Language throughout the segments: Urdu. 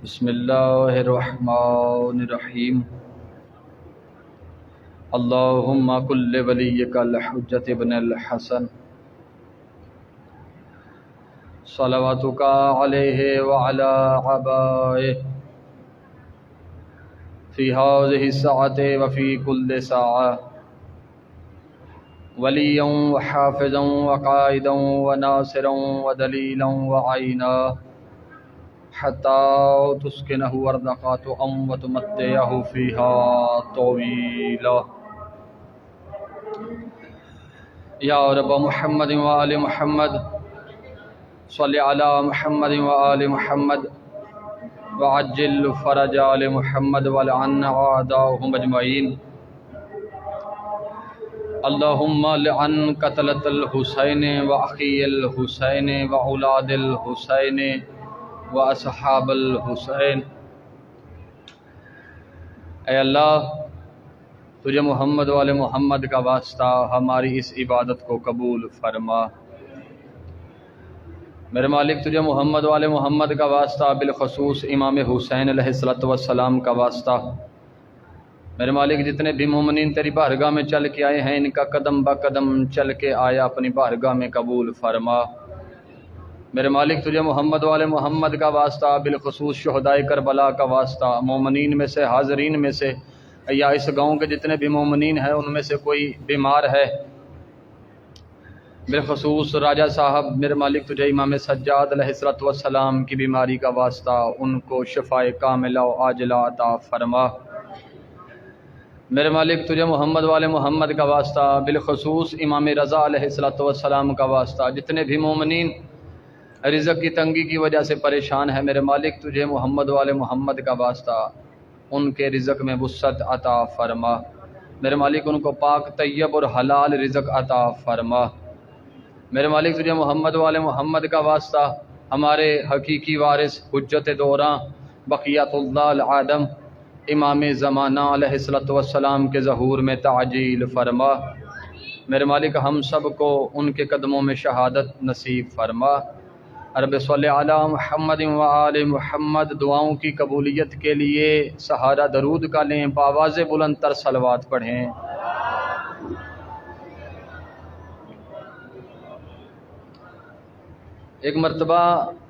بسم اللہ الرحمن الرحیم اللہم کل ولیک الحجۃ ابن الحسن صلواتک علیہ وعلی آبائہ فی ہذہ الساعۃ وفی کل ساعۃ ولیا وحافظا وقائدا وناصرا ودلیلا وعینا حتی تسکنہ ارضک وتمتعہ فیہا طویلا یا رب محمد وآل محمد صلی علی محمد وآل محمد وعجل فرج آل محمد ولعن اعداءهم اجمعین اللہم لعن قتلۃ الحسین واخی الحسین واولاد الحسین واصحاب الحسین۔ اے اللہ، تجھے محمد والے محمد کا واسطہ ہماری اس عبادت کو قبول فرما۔ میرے مالک، تجھے محمد والے محمد کا واسطہ، بالخصوص امام حسین علیہ السلام کا واسطہ، میرے مالک جتنے بھی مومنین تیری بارگاہ میں چل کے آئے ہیں، ان کا قدم با قدم چل کے آیا اپنی بارگاہ میں قبول فرما۔ میرے مالک، تجھے محمد والے محمد کا واسطہ، بالخصوص شہدائے کربلا کا واسطہ، مومنین میں سے، حاضرین میں سے، یا اس گاؤں کے جتنے بھی مومنین ہیں ان میں سے کوئی بیمار ہے، بالخصوص راجہ صاحب، میرے مالک تجھے امام سجاد علیہ السلام کی بیماری کا واسطہ، ان کو شفائے کاملہ و عاجلہ عطا فرما۔ میرے مالک، تجھے محمد والے محمد کا واسطہ، بالخصوص امام رضا علیہ السلام کا واسطہ، جتنے بھی مومنین رزق کی تنگی کی وجہ سے پریشان ہے، میرے مالک تجھے محمد والے محمد کا واسطہ، ان کے رزق میں وسعت عطا فرما۔ میرے مالک ان کو پاک طیب اور حلال رزق عطا فرما۔ میرے مالک تجھے محمد والے محمد کا واسطہ، ہمارے حقیقی وارث حجت دوراں بقیت اللہ العدم امام زمانہ علیہ السلام کے ظہور میں تعجیل فرما۔ میرے مالک ہم سب کو ان کے قدموں میں شہادت نصیب فرما۔ رب صلی علی محمد وآل محمد۔ دعاؤں کی قبولیت کے لیے سہارا درود کا لیں، بآواز بلند تر صلوات پڑھیں۔ ایک مرتبہ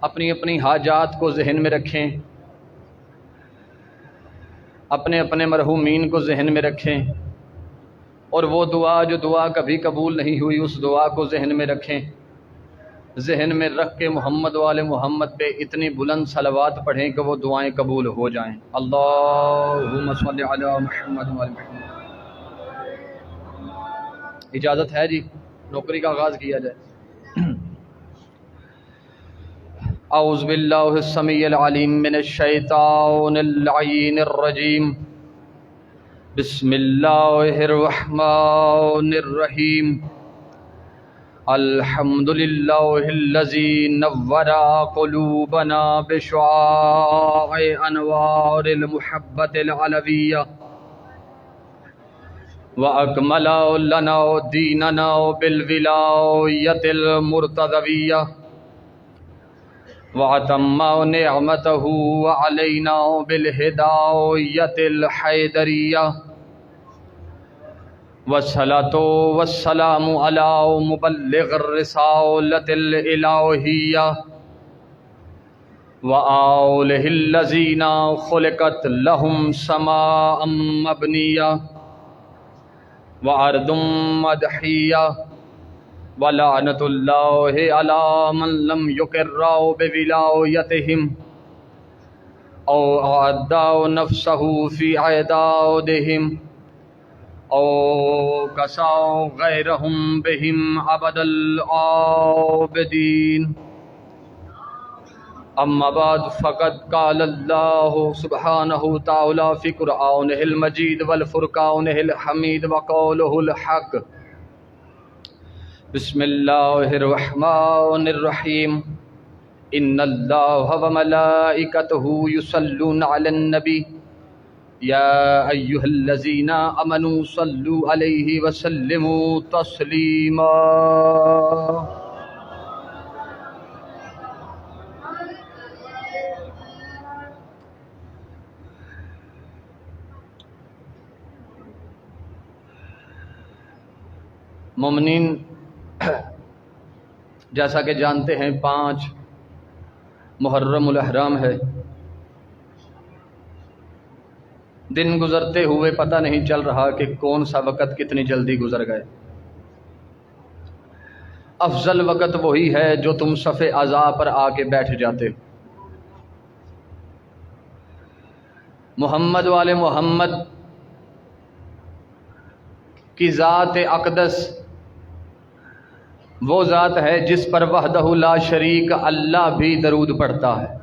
اپنی اپنی حاجات کو ذہن میں رکھیں، اپنے اپنے مرحومین کو ذہن میں رکھیں، اور وہ دعا جو دعا کبھی قبول نہیں ہوئی اس دعا کو ذہن میں رکھیں۔ ذہن میں رکھ کے محمد والے محمد پہ اتنی بلند صلوات پڑھیں کہ وہ دعائیں قبول ہو جائیں۔ اللہم صلی علی محمد وآل محمد۔ اجازت ہے جی، نوکری کا آغاز کیا جائے۔ اعوذ باللہ السمیع العلیم من الشیطان اللعین الرجیم، بسم اللہ الرحمن الرحیم۔ الحمد للہ الذی نور قلوبنا بشعاع انوار المحبت العلویہ، واکمل لنا دیننا بالولایۃ المرتضویہ، واتم نعمتہ علینا بالہدایۃ الحیدریہ، والصلاة والسلام علی مبلغ الرسالۃ الالہیہ، وآلہ الذین خلقت لہم سماء مبنیہ وارض مدحیہ، ولعنۃ اللہ علی من لم یقر بولایتہم او اعدى نفسہ فی اعدادہم او کساؤ غیرہم بہم ابد العابدین۔ اما بعد فقد قال اللہ سبحانہ تعالی فی قرآنہ المجید والفرقانہ الحمید وقولہ الحق۔ بسم اللہ الرحمن الرحیم۔ ان اللہ وملائکتہ یصلون علی النبی یا ایہا الذین آمنوا صلوا علیہ وسلموا تسلیما۔ مومنین، جیسا کہ جانتے ہیں 5 محرم الاحرام ہے۔ دن گزرتے ہوئے پتہ نہیں چل رہا کہ کون سا وقت کتنی جلدی گزر گئے۔ افضل وقت وہی ہے جو تم صف عزا پر آ کے بیٹھ جاتے ہو۔ محمد والے محمد کی ذات اقدس وہ ذات ہے جس پر وحدہ لا شریک اللہ بھی درود پڑھتا ہے۔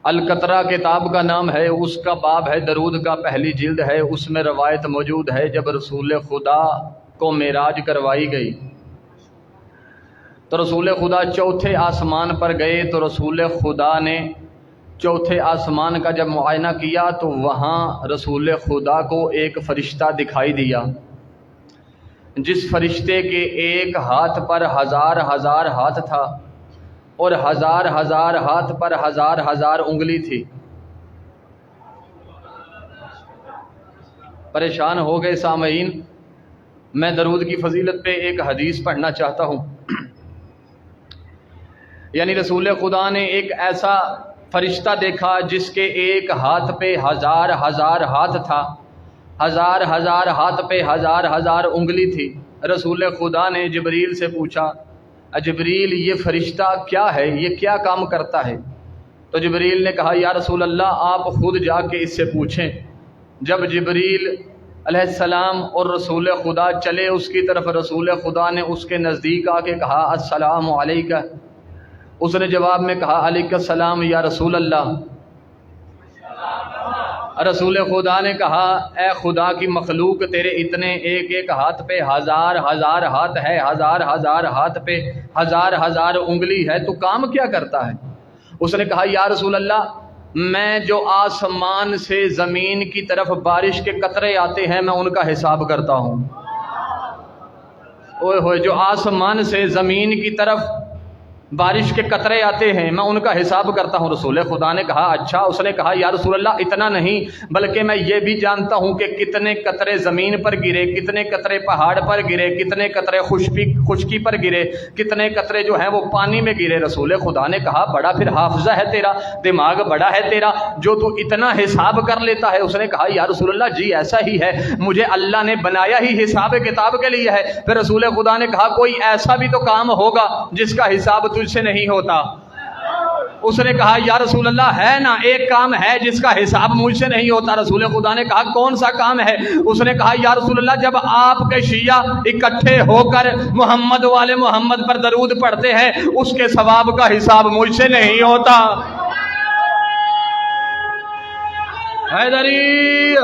القطرہ کتاب کا نام ہے، اس کا باب ہے درود کا، پہلی جلد ہے۔ اس میں روایت موجود ہے جب رسول خدا کو معراج کروائی گئی تو رسول خدا چوتھے آسمان پر گئے، تو رسول خدا نے چوتھے آسمان کا جب معائنہ کیا تو وہاں رسول خدا کو ایک فرشتہ دکھائی دیا، جس فرشتے کے ایک ہاتھ پر 1000 ہاتھ تھا اور 1000 ہاتھ پر 1000 انگلی تھی۔ پریشان ہو گئے سامعین، میں درود کی فضیلت پہ ایک حدیث پڑھنا چاہتا ہوں۔ یعنی رسول خدا نے ایک ایسا فرشتہ دیکھا جس کے ایک ہاتھ پہ 1000 ہاتھ تھا، 1000 ہاتھ پہ 1000 انگلی تھی۔ رسول خدا نے جبریل سے پوچھا، جبریل یہ فرشتہ کیا ہے، یہ کیا کام کرتا ہے؟ تو جبریل نے کہا، یا رسول اللہ آپ خود جا کے اس سے پوچھیں۔ جب جبریل علیہ السلام اور رسول خدا چلے اس کی طرف، رسول خدا نے اس کے نزدیک آ کے کہا، السلام علیکہ۔ اس نے جواب میں کہا، علیکہ السلام یا رسول اللہ۔ رسول خدا نے کہا، اے خدا کی مخلوق، تیرے اتنے ایک ہاتھ پہ 1000 ہاتھ ہے، 1000 ہاتھ پہ 1000 انگلی ہے، تو کام کیا کرتا ہے؟ اس نے کہا، یا رسول اللہ، میں جو آسمان سے زمین کی طرف بارش کے قطرے آتے ہیں میں ان کا حساب کرتا ہوں۔ اوئے ہوئے، جو آسمان سے زمین کی طرف بارش کے قطرے آتے ہیں میں ان کا حساب کرتا ہوں۔ رسول خدا نے کہا، اچھا۔ اس نے کہا، یا رسول اللہ اتنا نہیں، بلکہ میں یہ بھی جانتا ہوں کہ کتنے قطرے زمین پر گرے، کتنے قطرے پہاڑ پر گرے، کتنے قطرے خشکی پر گرے، کتنے قطرے جو ہیں وہ پانی میں گرے۔ رسول خدا نے کہا، بڑا پھر حافظہ ہے تیرا، دماغ بڑا ہے تیرا جو تو اتنا حساب کر لیتا ہے۔ اس نے کہا، یا رسول اللہ جی ایسا ہی ہے، مجھے اللہ نے بنایا ہی حساب کتاب کے لیے ہے۔ پھر رسول خدا نے کہا، کوئی ایسا بھی تو کام ہوگا جس کا حساب تجھ سے نہیں ہوتا۔ اس نے کہا، یا رسول اللہ ہے نا، ایک کام ہے جس کا حساب مجھ سے نہیں ہوتا۔ رسول خدا نے کہا، کون سا کام ہے؟ اس نے کہا، یا رسول اللہ، جب آپ کے شیعہ اکٹھے ہو کر محمد والے محمد پر درود پڑھتے ہیں اس کے ثواب کا حساب مجھ سے نہیں ہوتا۔ حیدری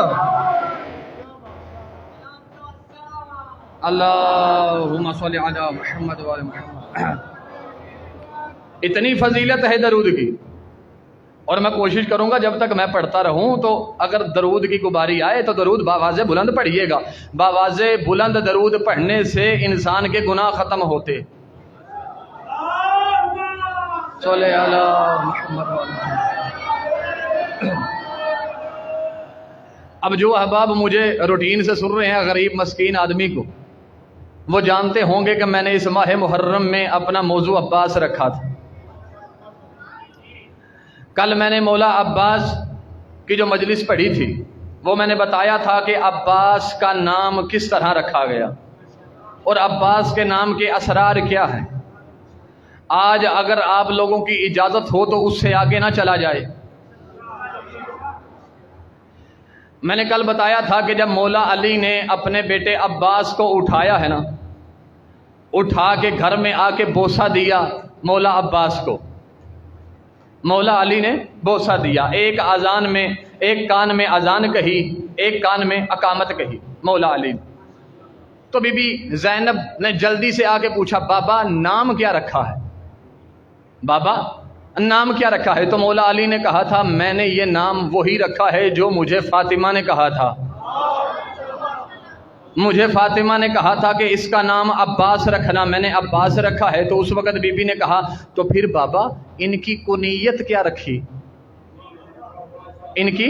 اللہم صلی علی محمد وعلی محمد۔ اتنی فضیلت ہے درود کی، اور میں کوشش کروں گا جب تک میں پڑھتا رہوں تو اگر درود کی گباری آئے تو درود باواز بلند پڑھیے گا۔ باواز بلند درود پڑھنے سے انسان کے گناہ ختم ہوتے۔ صلی علی محمد وعلی محمد۔ اب جو احباب مجھے روٹین سے سن رہے ہیں، غریب مسکین آدمی کو، وہ جانتے ہوں گے کہ میں نے اس ماہ محرم میں اپنا موضوع عباس رکھا تھا۔ کل میں نے مولا عباس کی جو مجلس پڑھی تھی وہ میں نے بتایا تھا کہ عباس کا نام کس طرح رکھا گیا اور عباس کے نام کے اسرار کیا ہیں۔ آج اگر آپ لوگوں کی اجازت ہو تو اس سے آگے نہ چلا جائے۔ میں نے کل بتایا تھا کہ جب مولا علی نے اپنے بیٹے عباس کو اٹھایا ہے نا، اٹھا کے گھر میں آ کے بوسہ دیا مولا عباس کو، مولا علی نے بوسہ دیا۔ ایک اذان میں، ایک کان میں اذان کہی، ایک کان میں اقامت کہی مولا علی نے۔ تو بی بی زینب نے جلدی سے آ کے پوچھا، بابا نام کیا رکھا ہے؟ بابا نام کیا رکھا ہے؟ تو مولا علی نے کہا تھا، میں نے یہ نام وہی رکھا ہے جو مجھے فاطمہ نے کہا تھا۔ مجھے فاطمہ نے کہا تھا کہ اس کا نام عباس رکھنا، میں نے عباس رکھا ہے۔ تو اس وقت بی بی نے کہا، تو پھر بابا ان کی کنیت کیا رکھی؟ ان کی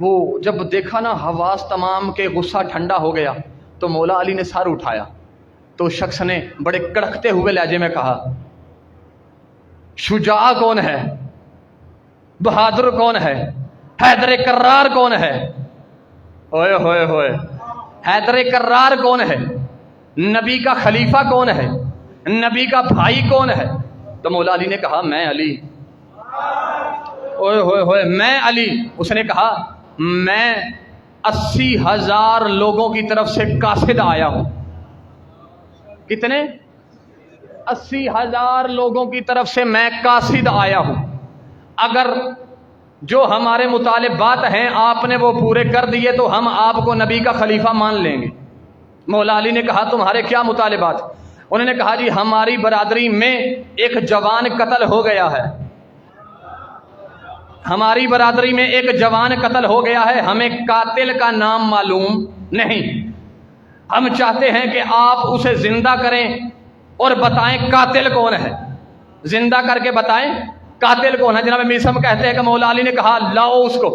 وہ جب دیکھا نا حواس تمام کے غصہ ٹھنڈا ہو گیا تو مولا علی نے سر اٹھایا تو اس شخص نے بڑے کڑکتے ہوئے لہجے میں کہا شجاع کون ہے، بہادر کون ہے، حیدر کرار کون ہے؟ اوئے ہوئے ہوئے، حیدر کرار کون ہے؟ نبی کا خلیفہ کون ہے؟ نبی کا بھائی کون ہے؟ تو مولا علی نے کہا میں علی۔ اوئے ہوئے ہوئے، میں علی۔ اس نے کہا میں 80,000 لوگوں کی طرف سے قاصد آیا ہوں۔ کتنے؟ 80,000 لوگوں کی طرف سے میں قاصد آیا ہوں۔ اگر جو ہمارے مطالبات ہیں آپ نے وہ پورے کر دیے تو ہم آپ کو نبی کا خلیفہ مان لیں گے۔ مولا علی نے کہا تمہارے کیا مطالبات؟ انہوں نے کہا جی ہماری برادری میں ایک جوان قتل ہو گیا ہے، ہماری برادری میں ایک جوان قتل ہو گیا ہے، ہمیں قاتل کا نام معلوم نہیں، ہم چاہتے ہیں کہ آپ اسے زندہ کریں اور بتائیں قاتل کون ہے، زندہ کر کے بتائیں قاتل کون ہے۔ جناب میثم کہتے ہیں کہ مولا علی نے کہا لاؤ اس کو۔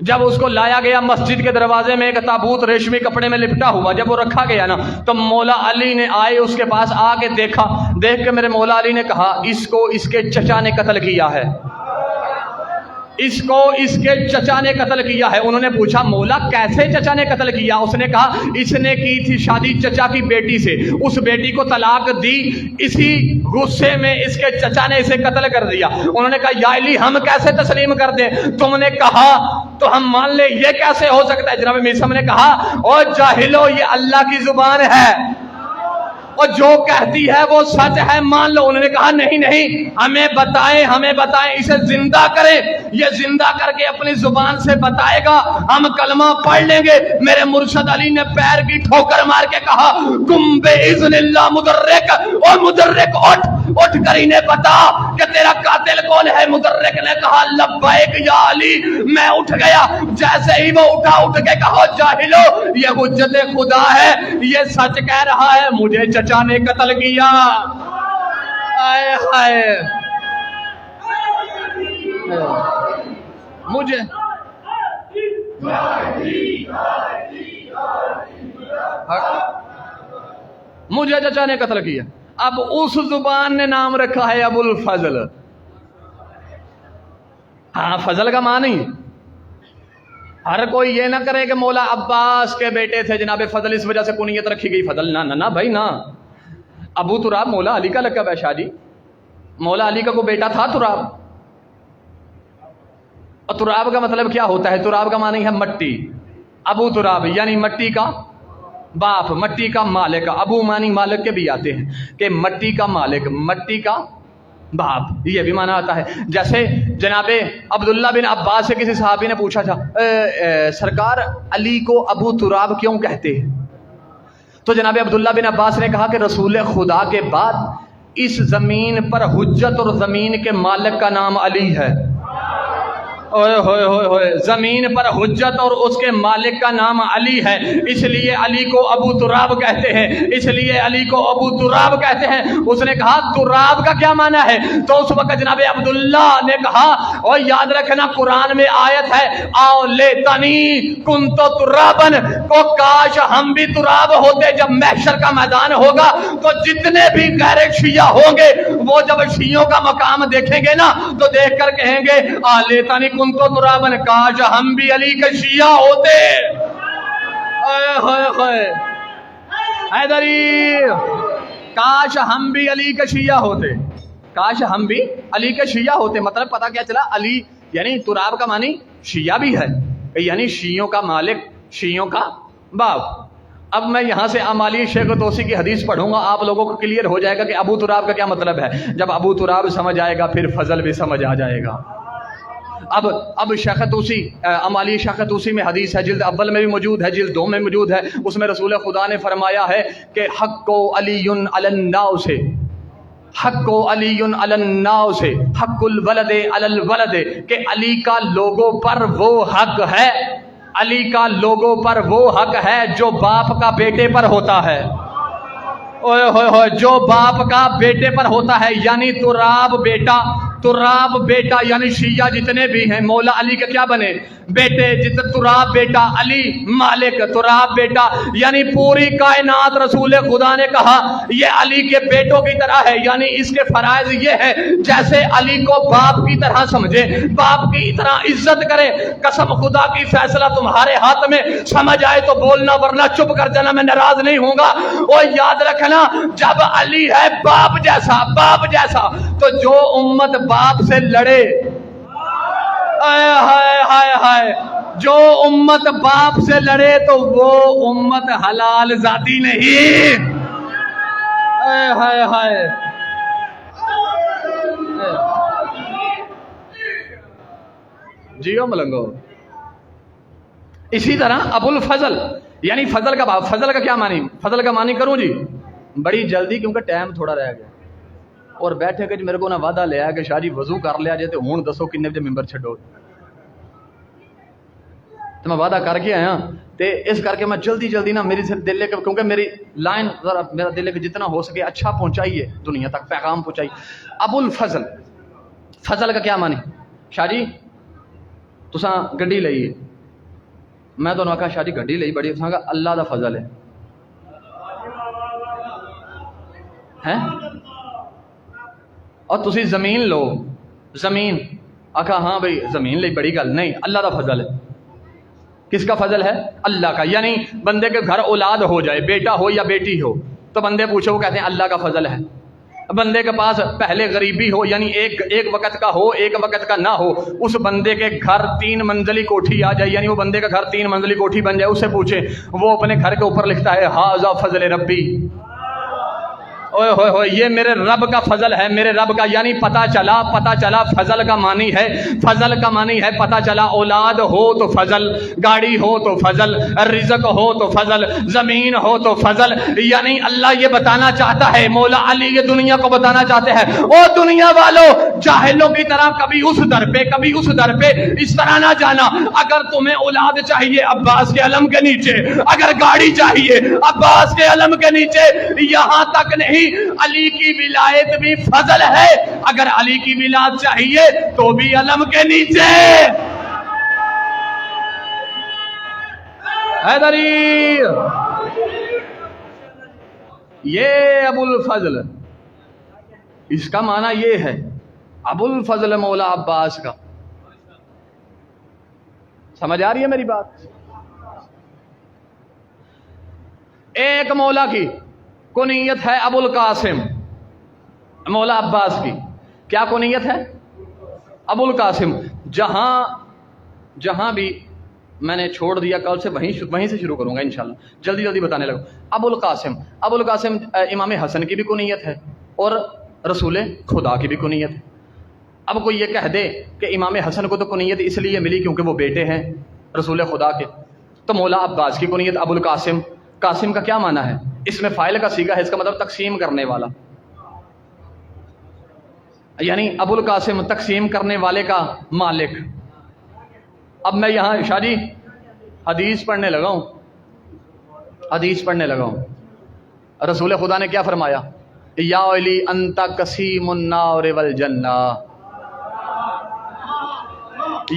جب اس کو لایا گیا مسجد کے دروازے میں ایک تابوت ریشمی کپڑے میں لپٹا ہوا، جب وہ رکھا گیا نا تو مولا علی نے آئے اس کے پاس آ کے دیکھا، دیکھ کے میرے مولا علی نے کہا اس کو اس کے چچا نے قتل کیا ہے، اس کو اس کے چچا نے قتل کیا ہے۔ انہوں نے پوچھا مولا کیسے چچا نے قتل کیا؟ اس نے کہا اس نے کی تھی شادی چچا کی بیٹی سے، اس بیٹی کو طلاق دی، اسی غصے میں اس کے چچا نے اسے قتل کر دیا۔ انہوں نے کہا یا علی ہم کیسے تسلیم کر دیں؟ تم نے کہا تو ہم مان لیں، یہ کیسے ہو سکتا ہے؟ جناب میثم نے کہا او جاہلو یہ اللہ کی زبان ہے اور جو کہتی ہے وہ سچ ہے، مان لو۔ انہوں نے کہا نہیں نہیں ہمیں بتائیں اسے زندہ کریں، یہ زندہ کر کے اپنی زبان سے بتائے گا ہم کلمہ پڑھ لیں گے۔ میرے مرشد علی نے پیر کی ٹھوکر مار کے کہا کم باذن اللہ مدرک، اور مدرک اٹھ کر انہیں بتا کہ تیرا قاتل کون ہے۔ مدرک نے کہا لبیک یا علی، میں اٹھ گیا۔ جیسے ہی وہ اٹھ کے کہا جاہلو یہ حجت خدا ہے، یہ سچ کہہ رہا ہے، مجھے چچا نے قتل کیا۔ آئے ہائے مجھے چچا نے قتل کیا۔ اب اس زبان نے نام رکھا ہے ابو الفضل۔ ہاں فضل کا معنی ہر کوئی یہ نہ کرے کہ مولا عباس کے بیٹے تھے جناب فضل اس وجہ سے کنیت رکھی گئی فضل، نہ نہ بھائی نہ۔ ابو تراب مولا علی کا لقب ہے شاہ جی، مولا علی کا کوئی بیٹا تھا تراب؟ اور تراب کا مطلب کیا ہوتا ہے؟ تراب کا معنی ہے مٹی۔ ابو تراب یعنی مٹی کا باپ، مٹی کا مالک۔ ابو معنی مالک کے بھی آتے ہیں کہ مٹی کا مالک، مٹی کا باپ، یہ بھی معنی آتا ہے۔ جیسے جناب عبداللہ بن عباس سے کسی صحابی نے پوچھا تھا سرکار علی کو ابو تراب کیوں کہتے ہیں؟ تو جناب عبداللہ بن عباس نے کہا کہ رسول خدا کے بعد اس زمین پر حجت اور زمین کے مالک کا نام علی ہے۔ اوئے ہوئے ہوئے ہوئے، زمین پر حجت اور اس کے مالک کا نام علی ہے، اس لیے علی کو ابو تراب کہتے ہیں، اس لیے علی کو ابو تراب کہتے ہیں۔ اس نے کہا تراب کا کیا معنی ہے؟ تو اس وقت جناب عبداللہ نے کہا اور یاد رکھنا قرآن میں آیت ہے آؤ لیتنی کنت ترابن، کو کاش ہم بھی تراب ہوتے۔ جب محشر کا میدان ہوگا تو جتنے بھی غیر شیعہ ہوں گے وہ جب شیعوں کا مقام دیکھیں گے نا تو دیکھ کر کہیں گے لیتنی کنت ترابن، کاش ہم بھی علی کے شیعہ ہوتے۔ حیدری کاش ہم بھی علی کے شیعہ ہوتے، کاش ہم بھی علی کے شیعہ ہوتے۔ مطلب پتہ کیا چلا؟ علی یعنی تراب کا معنی شیعہ بھی ہے، یعنی شیعوں کا مالک، شیعوں کا باپ۔ اب میں یہاں سے امالی شیخ توسی کی حدیث پڑھوں گا، آپ لوگوں کو کلیئر ہو جائے گا کہ ابو تراب کا کیا مطلب ہے۔ جب ابو تراب سمجھ آئے گا پھر فضل بھی سمجھ آ جائے گا۔ اب شیخ طوسی امالی شیخ طوسی میں حدیث ہے، جلد اول میں بھی موجود ہے، جلد 2 میں موجود ہے۔ اس میں رسول خدا نے فرمایا ہے کہ حق علی علی الناس، حق علی علی الناس، حق الولد علی الولد، کہ علی کا لوگوں پر وہ حق ہے، علی کا لوگوں پر وہ حق ہے جو باپ کا بیٹے پر ہوتا ہے۔ اوئے ہوئے ہوئے، جو باپ کا بیٹے پر ہوتا ہے، یعنی تراب بیٹا تراب بیٹا یعنی شیعہ جتنے بھی ہیں مولا علی کے کیا بنے؟ بیٹے. جتنے تراب بیٹا علی مالک، تراب بیٹا یعنی پوری کائنات رسول خدا نے کہا یہ علی کے بیٹوں کی طرح ہے، یعنی اس کے فرائض یہ ہے جیسے علی کو باپ کی طرح سمجھے، باپ کی طرح عزت کرے. قسم خدا کی فیصلہ تمہارے ہاتھ میں، سمجھ آئے تو بولنا ورنہ چپ کر جانا، میں ناراض نہیں ہوں گا. اور یاد رکھنا جب علی ہے باپ جیسا، باپ جیسا، تو جو امت باپ سے لڑے، ہائے ہائے ہائے ہائے، جو امت باپ سے لڑے تو وہ امت حلال ذاتی نہیں. ہائے ہائے ہائے. جیو ملنگو. اسی طرح ابو الفضل یعنی فضل کا باپ. فضل کا کیا معنی؟ فضل کا معنی کروں جی بڑی جلدی کیونکہ ٹائم تھوڑا رہ گیا اور بیٹھے کہ میرے کو نہ وعدہ لیا کہ شاہ جی وضو کر لیا جائے تو ہوں دسو کنے بجے ممبر چھڈو. تو میں وعدہ کر کے آیا تے اس کر کے میں جلدی جلدی نا میری دل لے کے، کیونکہ میری لائن ذرا میرا دل لے کے جتنا ہو سکے اچھا پہنچائیے، دنیا تک پیغام پہنچائیے. ابو الفضل، فضل کا کیا معنی؟ شاہ جی تساں گڈی لئیے، میں تو کہا شاہ جی گڈی لئی بڑی، تساں کہا اللہ دا فضل ہے ہیں، اور تسی زمین لو، زمین آکھا ہاں بھئی زمین لئی بڑی گل نہیں، اللہ دا فضل ہے. کس کا فضل ہے؟ اللہ کا. یعنی بندے کے گھر اولاد ہو جائے، بیٹا ہو یا بیٹی ہو، تو بندے پوچھو وہ کہتے ہیں اللہ کا فضل ہے. بندے کے پاس پہلے غریبی ہو یعنی ایک وقت کا ہو ایک وقت کا نہ ہو، اس بندے کے گھر 3 منزلی کوٹھی آ جائے، یعنی وہ بندے کا گھر 3 منزلی کوٹھی بن جائے، اس سے پوچھے وہ اپنے گھر کے اوپر لکھتا ہے ھذا فضل ربی، اوئے ہوئے ہوئے یہ میرے رب کا فضل ہے، میرے رب کا. یعنی پتہ چلا فضل کا معنی ہے، فضل کا معنی ہے پتہ چلا اولاد ہو تو فضل، گاڑی ہو تو فضل، رزق ہو تو فضل، زمین ہو تو فضل. یعنی اللہ یہ بتانا چاہتا ہے، مولا علی یہ دنیا کو بتانا چاہتے ہیں او دنیا والوں، جاہلوں کی طرح کبھی اس در پہ کبھی اس در پہ اس طرح نہ جانا. اگر تمہیں اولاد چاہیے عباس کے علم کے نیچے، اگر گاڑی چاہیے عباس کے علم کے نیچے، یہاں تک نہیں علی کی ولایت بھی فضل ہے، اگر علی کی ولایت چاہیے تو بھی علم کے نیچے. حیدری یہ ابو الفضل، اس کا معنی یہ ہے ابو الفضل مولا عباس کا. سمجھ آ رہی ہے میری بات؟ ایک مولا کی کنیت ہے ابو القاسم، مولا عباس کی کیا کنیت ہے؟ ابو القاسم. جہاں بھی میں نے چھوڑ دیا کل سے وہیں سے شروع کروں گا انشاءاللہ، جلدی جلدی بتانے لگا. ابو القاسم امام حسن کی بھی کنیت ہے اور رسول خدا کی بھی کنیت ہے. اب کوئی یہ کہہ دے کہ امام حسن کو تو کنیت اس لیے ملی کیونکہ وہ بیٹے ہیں رسول خدا کے، تو مولا عباس کی کنیت ابو القاسم. قاسم کا کیا معنی ہے؟ اس میں فاعل کا صیغہ ہے، اس کا مطلب تقسیم کرنے والا، یعنی ابو القاسم تقسیم کرنے والے کا مالک. اب میں یہاں شاہ جی حدیث پڑھنے لگا ہوں. رسول خدا نے کیا فرمایا؟ یا علی انت قسیم النار والجنہ،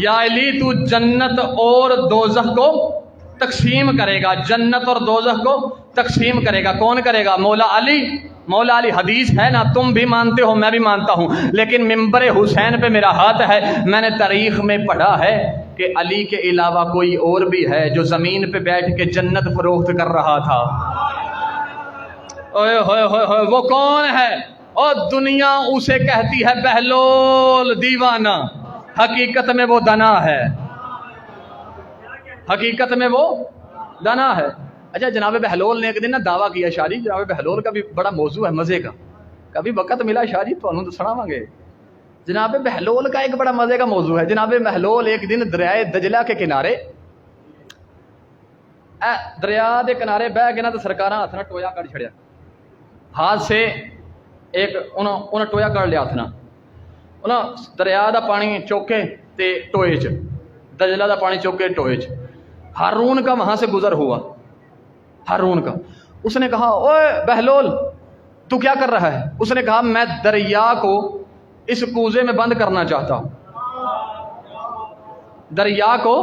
یا علی تو جنت اور دوزخ کو تقسیم کرے گا، جنت اور دوزخ کو تقسیم کرے گا. کون کرے گا؟ مولا علی. مولا علی حدیث ہے نا، تم بھی مانتے ہو میں بھی مانتا ہوں، لیکن ممبر حسین پہ میرا ہاتھ ہے. میں نے تاریخ میں پڑھا ہے کہ علی کے علاوہ کوئی اور بھی ہے جو زمین پہ بیٹھ کے جنت فروخت کر رہا تھا. اوئے ہوئے ہوئے ہوئے وہ کون ہے؟ اور دنیا اسے کہتی ہے بہلول دیوانہ، حقیقت میں وہ دنا ہے، حقیقت میں وہ دنا ہے. اچھا جناب بہلول نے ایک دن نا دعویٰ کیا، شاہ جی جناب بہلول کا بھی بڑا موضوع ہے مزے کا، کبھی وقت ملا شاہ جی تو سناواں گے. جناب بہلول کا ایک بڑا مزے کا موضوع ہے. جناب بہلول ایک دن دریائے دجلہ کے کنارے، دریا دے کنارے بہ کے نا تو سرکاراں ہاتھ نال ٹویا کر چھڑیا، ہاتھ سے ایک انہاں ٹویا کر لیا ہاتھ نال، انہاں دریا دا پانی چوکے تے ٹوئے چ، دجلہ دا پانی چوکے ٹوئے چ. ہارون کا وہاں سے گزر ہوا، ہارون کا. اس نے کہا اوے بہلول تو کیا کر رہا ہے؟ اس نے کہا میں دریا کو اس کوزے میں بند کرنا چاہتا ہوں، دریا کو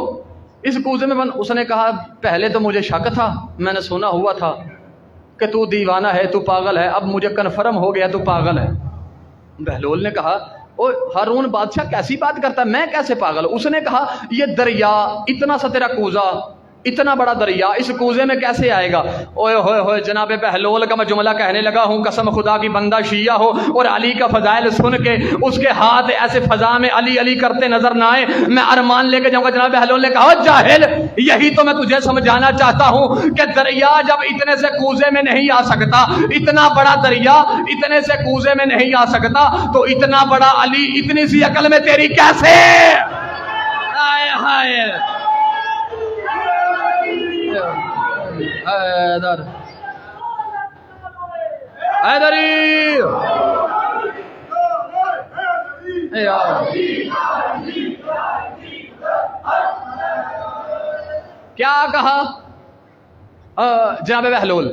اس کوزے میں بند۔ اس نے کہا پہلے تو مجھے شک تھا، میں نے سنا ہوا تھا کہ تو دیوانہ ہے، تو پاگل ہے، اب مجھے کنفرم ہو گیا تو پاگل ہے۔ بہلول نے کہا او ہارون بادشاہ کیسی بات کرتا ہے، میں کیسے پاگل ہوں؟ اس نے کہا یہ دریا اتنا سا تیرا کوزہ، اتنا بڑا دریا اس کوزے میں کیسے آئے گا؟ اوئے ہوئے ہوئے جناب بہلول کا میں جملہ کہنے لگا ہوں، قسم خدا کی بندہ شیعہ ہو اور علی کا فضائل سن کے اس کے ہاتھ ایسے فضا میں علی علی کرتے نظر نہ آئے، میں ارمان لے کے جاؤں گا۔ جناب بہلول نے کہا جاہل، یہی تو میں تجھے سمجھانا چاہتا ہوں کہ دریا جب اتنے سے کوزے میں نہیں آ سکتا، اتنا بڑا دریا اتنے سے کوزے میں نہیں آ سکتا، تو اتنا بڑا علی اتنی سی عقل میں تیری کیسے؟ ہائے ہائے حیدر حیدری کیا کہا جناب بہلول؟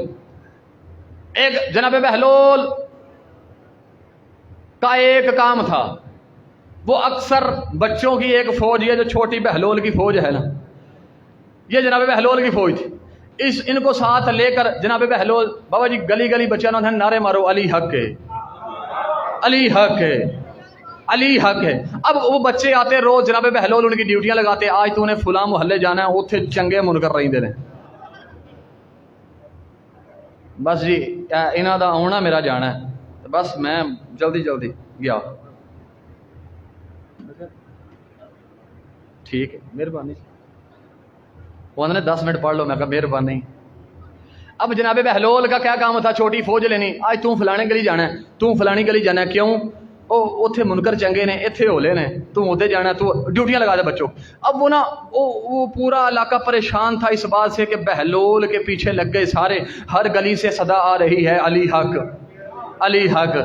ایک جناب بہلول کا ایک کام تھا، وہ اکثر بچوں کی ایک فوج، یہ جو چھوٹی بہلول کی فوج ہے نا، یہ جناب بہلول کی فوج تھی، ان کو ساتھ لے کر جناب بہلول بابا جی گلی گلی بچوں نے نعرے مارو علی حق ہے، علی حق ہے، علی حق ہے۔ اب وہ بچے آتے روز، جناب بہلول ان کی ڈیوٹیاں لگاتے، آج تو انہیں فلاں محلے جانا ہے، اتنے چنگے منکر رہی دے بس جی انہاں دا آنا میرا جانا ہے، بس میں جلدی جلدی گیا، ٹھیک ہے مہربانی۔ انہوں نے 10 منٹ پڑھ لو، میں کہا مہربانی۔ اب جناب بہلول کا کیا کام تھا؟ چھوٹی فوج لینی، آج تو فلانے گلی جانا ہے، تو فلانی گلی جانا ہے، کیوں؟ اوتھے منکر چنگے نے، ایتھے ہولے نے، تو ادھر جانا ہے، تو ڈیوٹیاں لگا دے بچوں۔ اب وہ نا وہ پورا علاقہ پریشان تھا اس بات سے کہ بہلول کے پیچھے لگ گئے سارے، ہر گلی سے صدا آ رہی ہے علی حق، علی حق،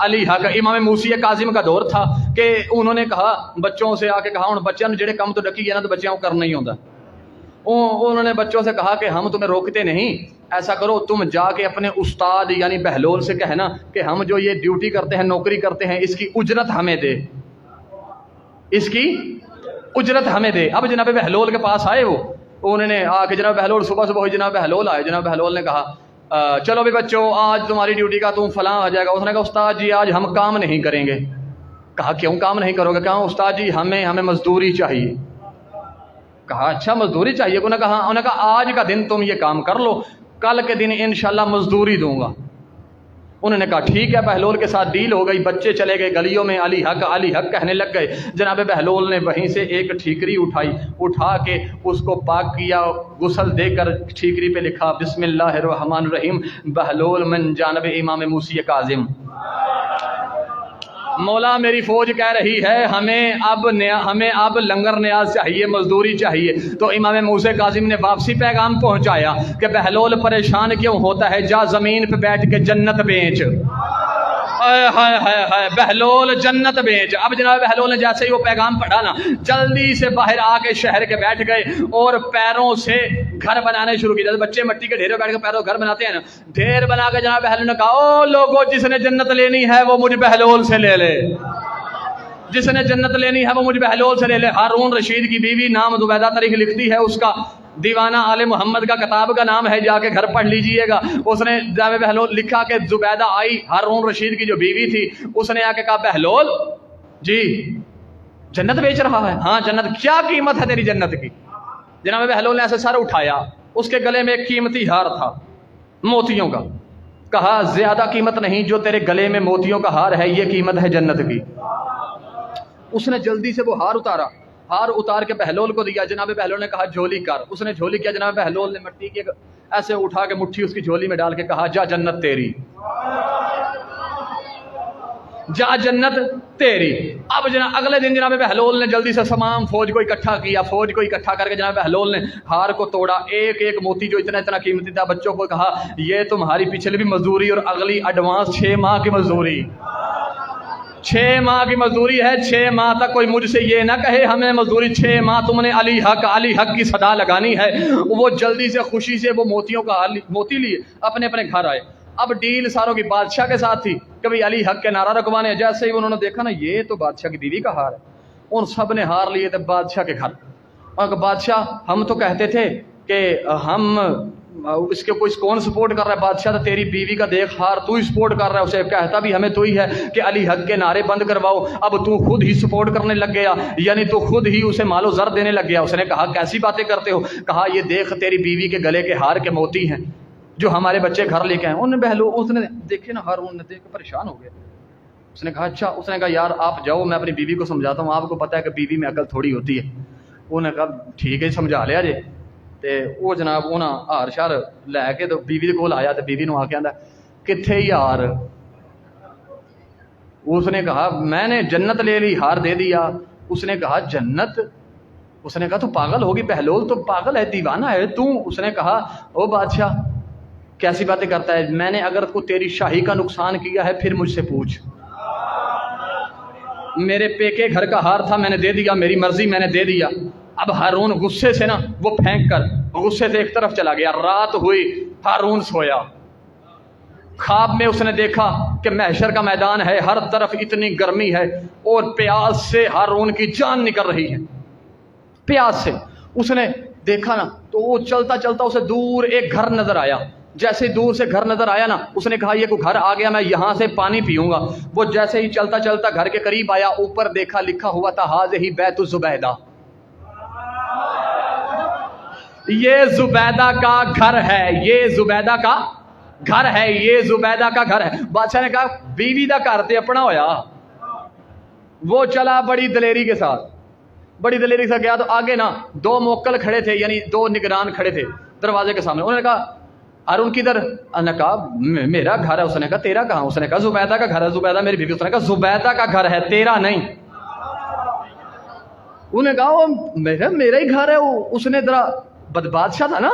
علی حق۔ امام موسی کاظم کا دور تھا کہ انہوں نے کہا بچوں سے آ کے کہا ہوں بچوں نے جڑے کام تو ڈکی گیا نا تو بچوں کو کرنا ہی ہوتا۔ انہوں نے بچوں سے کہا کہ ہم تمہیں روکتے نہیں، ایسا کرو تم جا کے اپنے استاد یعنی بہلول سے کہنا کہ ہم جو یہ ڈیوٹی کرتے ہیں، نوکری کرتے ہیں، اس کی اجرت ہمیں دے، اس کی اجرت ہمیں دے۔ اب جناب بہلول کے پاس آئے وہ، انہوں نے آ کے جناب بہلول صبح صبح ہوئی، جناب بہلول آئے، جناب بہلول نے کہا چلو بھی بچوں آج تمہاری ڈیوٹی کا تم فلاں آ جائے گا۔ اس نے کہا استاد جی آج ہم کام نہیں کریں گے۔ کہا کیوں کام نہیں کرو گے؟ کہا استاد جی ہمیں مزدوری چاہیے۔ کہا اچھا مزدوری چاہیے؟ انہوں نے کہا آج کا دن تم یہ کام کر لو، کل کے دن انشاءاللہ مزدوری دوں گا۔ انہوں نے کہا ٹھیک ہے، بہلول کے ساتھ ڈیل ہو گئی۔ بچے چلے گئے گلیوں میں علی حق کہنے لگ گئے۔ جناب بہلول نے وہیں سے ایک ٹھیکری اٹھائی، اٹھا کے اس کو پاک کیا، غسل دے کر ٹھیکری پہ لکھا بسم اللہ الرحمن الرحیم بہلول من جانب امام موسی کاظم۔ مولا میری فوج کہہ رہی ہے ہمیں اب لنگر نیاز چاہیے، مزدوری چاہیے۔ تو امام موسی کاظم نے واپسی پیغام پہنچایا کہ بہلول پریشان کیوں ہوتا ہے، جا زمین پہ بیٹھ کے جنت بیچ۔ ہائے ہائے ہائے بہلول جنت بیچ۔ اب جناب بہلول نے جیسے ہی وہ پیغام پڑھا نا، جلدی سے باہر آ کے شہر کے بیٹھ گئے اور پیروں سے گھر بنانے شروع کیے۔ جیسے بچے مٹی کے ڈھیروں بیٹھ کے پیروں گھر بناتے ہیں نا، ڈھیر بنا کے جناب بہلول نے کہا او لوگوں جس نے جنت لینی ہے وہ مجھ بہلول سے لے لے، جس نے جنت لینی ہے وہ مجھ بہلول سے لے لے۔ ہارون رشید کی بیوی نام زبیدہ تاریخ لکھتی ہے، اس کا دیوانہ آل محمد کا کتاب کا نام ہے، جا کے گھر پڑھ لیجئے گا۔ اس نے جناب بہلول لکھا کہ زبیدہ آئی، ہارون رشید کی جو بیوی تھی، اس نے آ کے کہا بہلول جی جنت بیچ رہا ہے؟ ہاں جنت، کیا قیمت ہے تیری جنت کی؟ جناب بہلول نے ایسے سر اٹھایا، اس کے گلے میں ایک قیمتی ہار تھا موتیوں کا۔ کہا زیادہ قیمت نہیں، جو تیرے گلے میں موتیوں کا ہار ہے یہ قیمت ہے جنت کی۔ اس نے جلدی سے وہ ہار اتارا، ہار اتار کے بہلول کو دیا۔ جناب بہلول نے کہا جھولی کر۔ اس نے جھولی کیا، جناب بہلول نے مٹی کی ایسے اٹھا کے مٹھی اس کی جھولی میں ڈال کے کہا جا جنت تیری، جا جنت تیری۔ اب جناب اگلے دن جناب بہلول نے جلدی سے تمام فوج کو اکٹھا کیا، فوج کو اکٹھا کر کے جناب بہلول نے ہار کو توڑا، ایک ایک موتی جو اتنا قیمتی تھا، بچوں کو کہا یہ تمہاری پچھلی بھی مزدوری اور اگلی ایڈوانس 6 ماہ کی مزدوری، 6 ماہ کی مزدوری ہے۔ 6 ماہ تک کوئی مجھ سے یہ نہ کہے ہمیں مزدوری 6 ماہ تم نے علی حق کی صدا لگانی ہے۔ وہ جلدی سے خوشی سے وہ موتیوں کا موتی لیے اپنے گھر آئے۔ اب ڈیل ساروں کی بادشاہ کے ساتھ تھی، کبھی علی حق کے نعرہ رکھوانے، جیسے ہی انہوں نے دیکھا نا یہ تو بادشاہ کی بیوی کا ہار ہے، ان سب نے ہار لیے تھے بادشاہ کے گھر۔ اور کہ بادشاہ ہم تو کہتے تھے کہ ہم اس کے کوئی کون سپورٹ کر رہا ہے، بادشاہ تو تیری بیوی کا دیکھ ہار تو ہی سپورٹ کر رہا ہے، اسے کہتا بھی ہمیں تو ہی ہے کہ علی حق کے نعرے بند کرواؤ، اب تو خود ہی سپورٹ کرنے لگ گیا، یعنی تو خود ہی اسے مال و زر دینے لگ گیا۔ اس نے کہا کیسی باتیں کرتے ہو؟ کہا یہ دیکھ تیری بیوی کے گلے کے ہار کے موتی ہیں جو ہمارے بچے گھر لے کے آئے۔ انہوں نے بہلو اس نے دیکھے نا ہارون نے دیکھ پریشان ہو گیا۔ اس نے کہا اچھا، اس نے کہا یار آپ جاؤ میں اپنی بیوی کو سمجھاتا ہوں، آپ کو پتہ ہے کہ بیوی میں عقل تھوڑی ہوتی ہے۔ انہوں نے کہا ٹھیک ہے سمجھا لیا جی۔ تے وہ جناب انہاں ہار شار لے کے تو بیوی دے کول آیا، تے بیوی نو آ کے آندا کتھے یار؟ اس نے کہا میں نے جنت لے لی، ہار دے دیا۔ اس نے کہا جنت؟ اس نے کہا تو پاگل ہوگی، بہلول تو پاگل ہے، دیوانہ ہے تو۔ اس نے کہا او بادشاہ کیسی باتیں کرتا ہے، میں نے اگر کو تیری شاہی کا نقصان کیا ہے پھر مجھ سے پوچھ۔ میرے پیکے گھر کا ہار تھا، میں نے دے دیا، میری مرضی میں نے دے دیا۔ اب ہارون غصے سے نا وہ پھینک کر غصے سے ایک طرف چلا گیا۔ رات ہوئی، ہارون سویا، خواب میں اس نے دیکھا کہ محشر کا میدان ہے، ہر طرف اتنی گرمی ہے اور پیاس سے ہارون کی جان نکل رہی ہے، پیاس سے۔ اس نے دیکھا نا تو وہ چلتا چلتا اسے دور ایک گھر نظر آیا۔ جیسے دور سے گھر نظر آیا نا اس نے کہا یہ کوئی گھر آ گیا، میں یہاں سے پانی پیوں گا۔ وہ جیسے ہی چلتا چلتا گھر کے قریب آیا، اوپر دیکھا لکھا ہوا تھا ہاذہ بیت الزبیدہ، یہ زبیدہ کا گھر ہے، یہ زبیدہ کا گھر ہے، یہ زبیدہ کا گھر ہے۔ بادشاہ نے کہا بیوی دا گھر تے اپنا ہویا۔ وہ چلا بڑی دلیری کے ساتھ، بڑی دلیری سے گیا تو آگے نا دو موکل کھڑے تھے، یعنی دو نگران کھڑے تھے دروازے کے سامنے۔ انہوں نے کہا ہارون کدھر؟ نے کہا میرا گھر ہے۔ اس نے کہا تیرا کہاں؟ اس نے کہا زبیدہ کا گھر ہے، زبیدہ میری بیوی۔ اس نے کہا زبیدہ کا گھر ہے تیرا نہیں۔ انہوں نے کہا وہ میرا ہی گھر ہے۔ اس نے ذرا بادشاہ تھا نا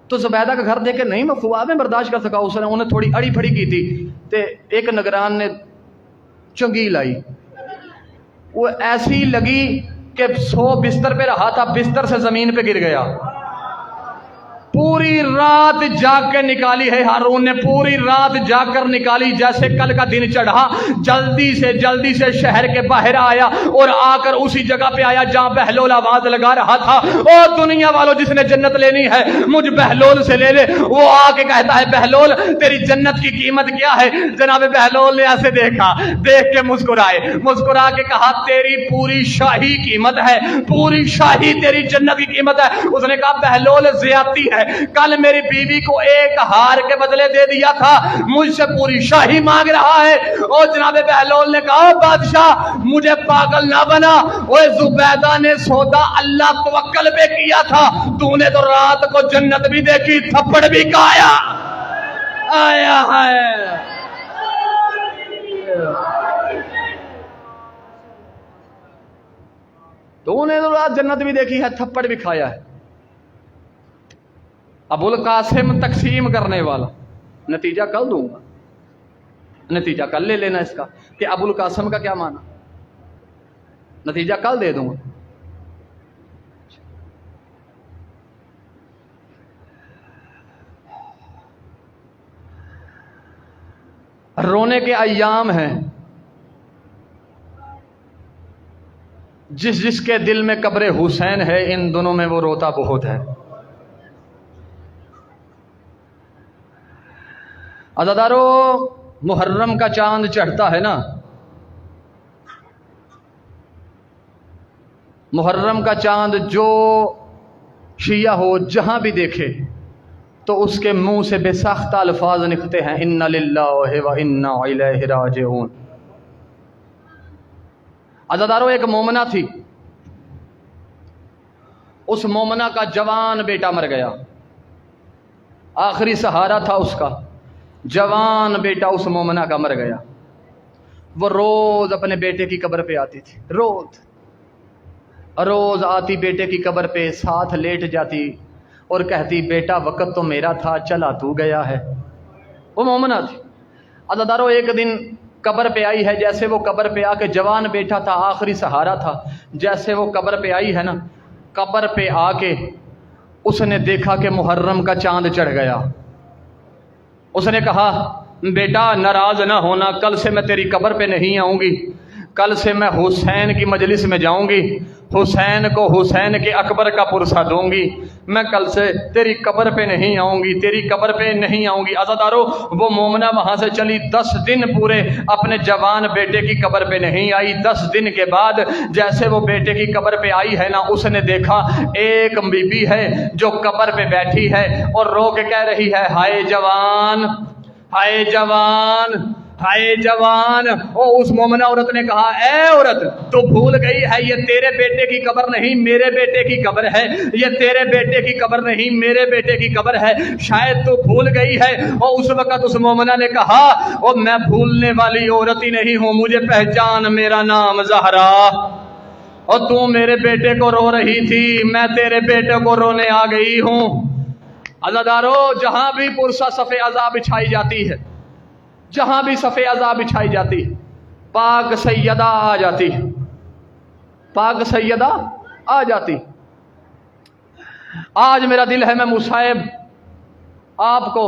تو زبیدہ کا گھر دیکھ کے نہیں میں خواب میں برداشت کر سکا۔ اس نے انہیں تھوڑی اڑی پھڑی کی تھی تے ایک نگران نے چنگی لائی، وہ ایسی لگی کہ 100 بستر پہ رہا تھا، بستر سے زمین پہ گر گیا۔ پوری رات جاگ کے نکالی ہے ہارون نے، پوری رات جاگ کر نکالی۔ جیسے کل کا دن چڑھا جلدی سے شہر کے باہر آیا اور آ کر اسی جگہ پہ آیا جہاں بہلول آواز لگا رہا تھا او دنیا والوں جس نے جنت لینی ہے مجھ بہلول سے لے لے۔ وہ آ کے کہتا ہے بہلول تیری جنت کی قیمت کیا ہے؟ جناب بہلول نے ایسے دیکھا، دیکھ کے مسکرا کے کہا تیری پوری شاہی قیمت ہے، پوری شاہی تیری جنت کی قیمت ہے۔ اس نے کہا بہلول زیادتی ہے، کل میری بیوی کو ایک ہار کے بدلے دے دیا تھا، مجھ سے پوری شاہی مانگ رہا ہے۔ اور جناب بہلول نے کہا بادشاہ مجھے پاگل نہ بنا، اوے زبیدہ نے سودا اللہ توکل پہ کیا تھا، تو نے تو رات کو جنت بھی دیکھی تھپڑ بھی کھایا۔ آیا ہے تو نے تو رات جنت بھی دیکھی ہے، تھپڑ بھی کھایا ہے۔ ابو القاسم تقسیم کرنے والا، نتیجہ کل دوں گا، نتیجہ کل لے لینا اس کا کہ ابو القاسم کا کیا معنی، نتیجہ کل دے دوں گا۔ رونے کے ایام ہیں، جس کے دل میں قبر حسین ہے ان دنوں میں وہ روتا بہت ہے۔ عزادارو محرم کا چاند چڑھتا ہے نا، محرم کا چاند جو شیعہ ہو جہاں بھی دیکھے تو اس کے منہ سے بے ساختہ الفاظ نکلتے ہیں انا للہ و انا الیہ راجعون۔ عزادارو ایک مومنہ تھی، اس مومنہ کا جوان بیٹا مر گیا، آخری سہارا تھا اس کا، جوان بیٹا اس مومنہ کا مر گیا۔ وہ روز اپنے بیٹے کی قبر پہ آتی تھی، روز آتی بیٹے کی قبر پہ، ساتھ لیٹ جاتی اور کہتی بیٹا وقت تو میرا تھا چلا تو گیا ہے۔ وہ مومنہ تھی۔ عزادارو ایک دن قبر پہ آئی ہے، جیسے وہ قبر پہ آ کے جوان بیٹا تھا، آخری سہارا تھا، جیسے وہ قبر پہ آئی ہے نا، قبر پہ آ کے اس نے دیکھا کہ محرم کا چاند چڑھ گیا۔ اس نے کہا بیٹا ناراض نہ ہونا، کل سے میں تیری قبر پہ نہیں آؤں گی، کل سے میں حسین کی مجلس میں جاؤں گی، حسین کو حسین کے اکبر کا پرسہ دوں گی، میں کل سے تیری قبر پہ نہیں آؤں گی، تیری قبر پہ نہیں آؤں گی۔ عزادارو، وہ مومنہ وہاں سے چلی، 10 دن پورے اپنے جوان بیٹے کی قبر پہ نہیں آئی۔ 10 دن کے بعد جیسے وہ بیٹے کی قبر پہ آئی ہے نا، اس نے دیکھا ایک بی بی ہے جو قبر پہ بیٹھی ہے اور رو کے کہہ رہی ہے، ہائے جوان، ہائے جوان، ہائے جوان۔ اس مومنہ عورت نے کہا، اے عورت، تو بھول گئی ہے یہ تیرے بیٹے کی قبر نہیں میرے بیٹے کی قبر ہے، یہ تیرے بیٹے کی قبر نہیں میرے بیٹے کی قبر ہے، شاید تو بھول گئی ہے۔ اور اس وقت اس مومنہ نے کہا، اور میں بھولنے والی عورت ہی نہیں ہوں، مجھے پہچان، میرا نام زہرا، اور تو میرے بیٹے کو رو رہی تھی، میں تیرے بیٹے کو رونے آ گئی ہوں۔ عزادارو، جہاں بھی پرسہ صف عذاب بچھائی جاتی ہے، جہاں بھی صف عذاب بچھائی جاتی ہے، پاک سیدہ آ جاتی، پاک سیدہ آ جاتی۔ آج میرا دل ہے میں مصائب آپ کو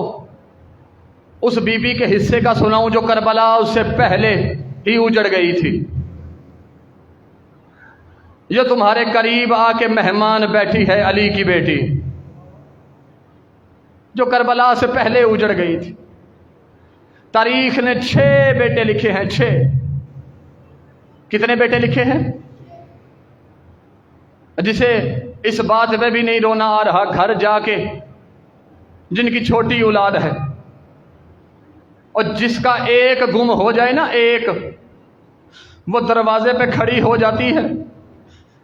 اس بی بی کے حصے کا سناؤں جو کربلا اس سے پہلے ہی اجڑ گئی تھی۔ یہ تمہارے قریب آ کے مہمان بیٹھی ہے، علی کی بیٹی، جو کربلا سے پہلے اجڑ گئی تھی۔ تاریخ نے 6 بیٹے لکھے ہیں، 6۔ کتنے بیٹے لکھے ہیں؟ جسے اس بات میں بھی نہیں رونا آ رہا، گھر جا کے جن کی چھوٹی اولاد ہے اور جس کا ایک گم ہو جائے نا، ایک، وہ دروازے پہ کھڑی ہو جاتی ہے،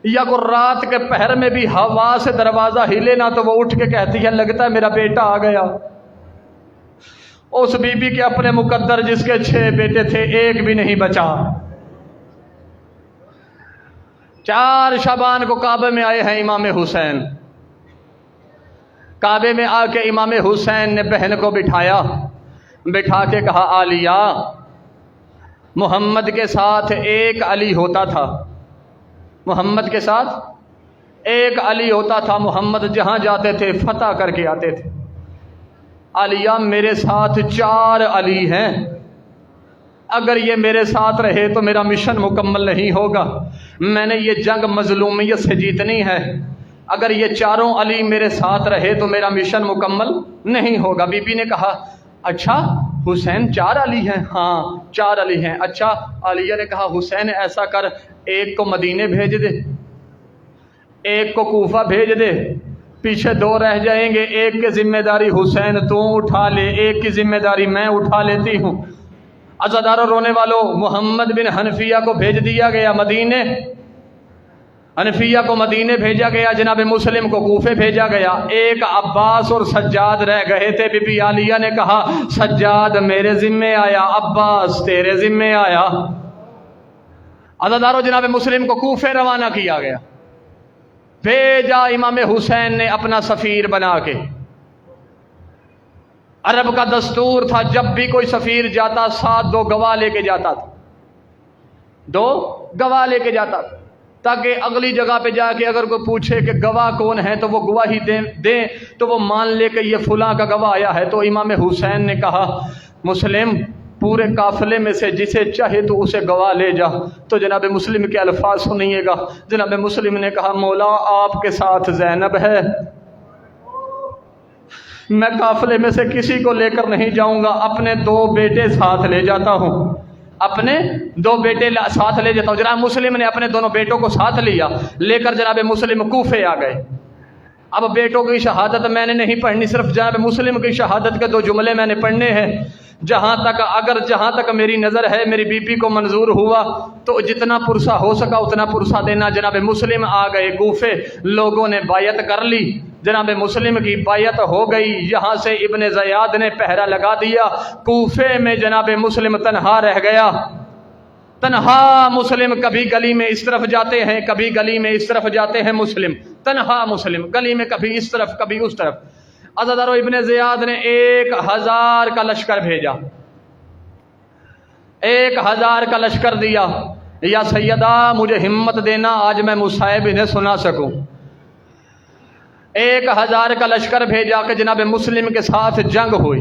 یا کوئی رات کے پہر میں بھی ہوا سے دروازہ ہلے نا تو وہ اٹھ کے کہتی ہے، لگتا ہے میرا بیٹا آ گیا۔ اس بی بی کے اپنے مقدر جس کے 6 بیٹے تھے، ایک بھی نہیں بچا۔ 4 شعبان کو کعبے میں آئے ہیں امام حسین۔ کعبے میں آ کے امام حسین نے بہن کو بٹھایا، بٹھا کے کہا، عالیہ، محمد کے ساتھ ایک علی ہوتا تھا، محمد کے ساتھ ایک علی ہوتا تھا، محمد جہاں جاتے تھے فتح کر کے آتے تھے۔ عالیہ، میرے ساتھ 4 علی ہیں، اگر یہ میرے ساتھ رہے تو میرا مشن مکمل نہیں ہوگا، میں نے یہ جنگ مظلومیت سے جیتنی ہے، اگر یہ 4 علی میرے ساتھ رہے تو میرا مشن مکمل نہیں ہوگا۔ بی بی نے کہا، اچھا حسین 4 علی ہیں؟ ہاں 4 علی ہیں۔ اچھا، عالیہ نے کہا، حسین ایسا کر، ایک کو مدینے بھیج دے، ایک کو کوفہ بھیج دے، پیچھے 2 رہ جائیں گے، ایک کی ذمہ داری حسین تو اٹھا لے، ایک کی ذمہ داری میں اٹھا لیتی ہوں۔ عزادارو، رونے والوں، محمد بن حنفیہ کو بھیج دیا گیا مدینے، حنفیہ کو مدینے بھیجا گیا، جناب مسلم کو کوفے بھیجا گیا۔ ایک عباس اور سجاد رہ گئے تھے۔ بی بی عالیہ نے کہا، سجاد میرے ذمے آیا، عباس تیرے ذمے آیا۔ عزادارو، جناب مسلم کو کوفے روانہ کیا گیا، بھیجا امام حسین نے اپنا سفیر بنا کے۔ عرب کا دستور تھا، جب بھی کوئی سفیر جاتا ساتھ 2 گواہ لے کے جاتا تھا، 2 گواہ لے کے جاتا تھا، تاکہ اگلی جگہ پہ جا کے اگر کوئی پوچھے کہ گواہ کون ہے تو وہ گواہی دیں تو وہ مان لے کہ یہ فلاں کا گواہ آیا ہے۔ تو امام حسین نے کہا، مسلم پورے قافلے میں سے جسے چاہے تو اسے گواہ لے جا۔ تو جناب مسلم کے الفاظ سنیے گا، جناب مسلم نے کہا، مولا آپ کے ساتھ زینب ہے، میں قافلے میں سے کسی کو لے کر نہیں جاؤں گا، اپنے 2 بیٹے ساتھ لے جاتا ہوں، اپنے 2 بیٹے ساتھ لے جاتا ہوں۔ جناب مسلم نے اپنے دونوں بیٹوں کو ساتھ لیا، لے کر جناب مسلم کوفے آ گئے۔ اب بیٹوں کی شہادت میں نے نہیں پڑھنی، صرف جناب مسلم کی شہادت کے 2 جملے میں نے پڑھنے ہیں۔ جہاں تک میری نظر ہے، میری بی بی کو منظور ہوا تو جتنا پرسہ ہو سکا اتنا پرسہ دینا۔ جناب مسلم آ گئے کوفے، لوگوں نے بیعت کر لی، جناب مسلم کی بیعت ہو گئی۔ یہاں سے ابن زیاد نے پہرا لگا دیا، کوفے میں جناب مسلم تنہا رہ گیا۔ تنہا مسلم، کبھی گلی میں اس طرف جاتے ہیں، کبھی گلی میں اس طرف جاتے ہیں، مسلم تنہا، مسلم گلی میں کبھی اس طرف کبھی اس طرف۔ عزادارو، ابن زیاد نے 1000 کا لشکر بھیجا، 1000 کا لشکر دیا، یا سیدہ مجھے ہمت دینا آج میں مصائب انہیں سنا سکوں۔ 1000 کا لشکر بھیجا کہ جناب مسلم کے ساتھ جنگ ہوئی۔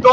2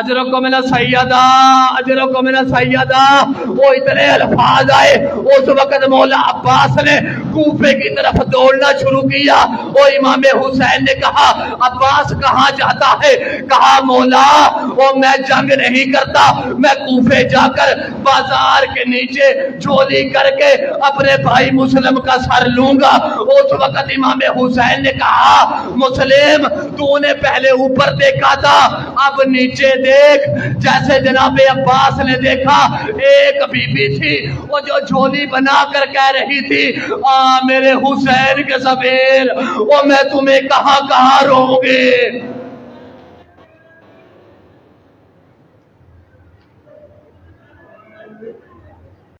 اجرکم من السیدہ اجرکم من السیدہ. وہ اتنے الفاظ آئے اس وقت مولا عباس نے کوفے کی طرف دوڑنا شروع کیا. وہ امام حسین نے کہا عباس کہاں جاتا ہے؟ کہا مولا وہ میں جنگ نہیں کرتا، میں کوفے جا کر بازار کے نیچے چوری کر کے اپنے بھائی مسلم کا سر لوں گا. اس وقت امام حسین نے کہا مسلم تو نے پہلے اوپر دیکھا تھا، اب نیچے دیکھ. جیسے جناب عباس نے دیکھا ایک بی بی تھی وہ جو جھولی بنا کر کہہ رہی تھی میرے حسین کے سفیر وہ میں تمہیں کہاں کہاں رہوں گی.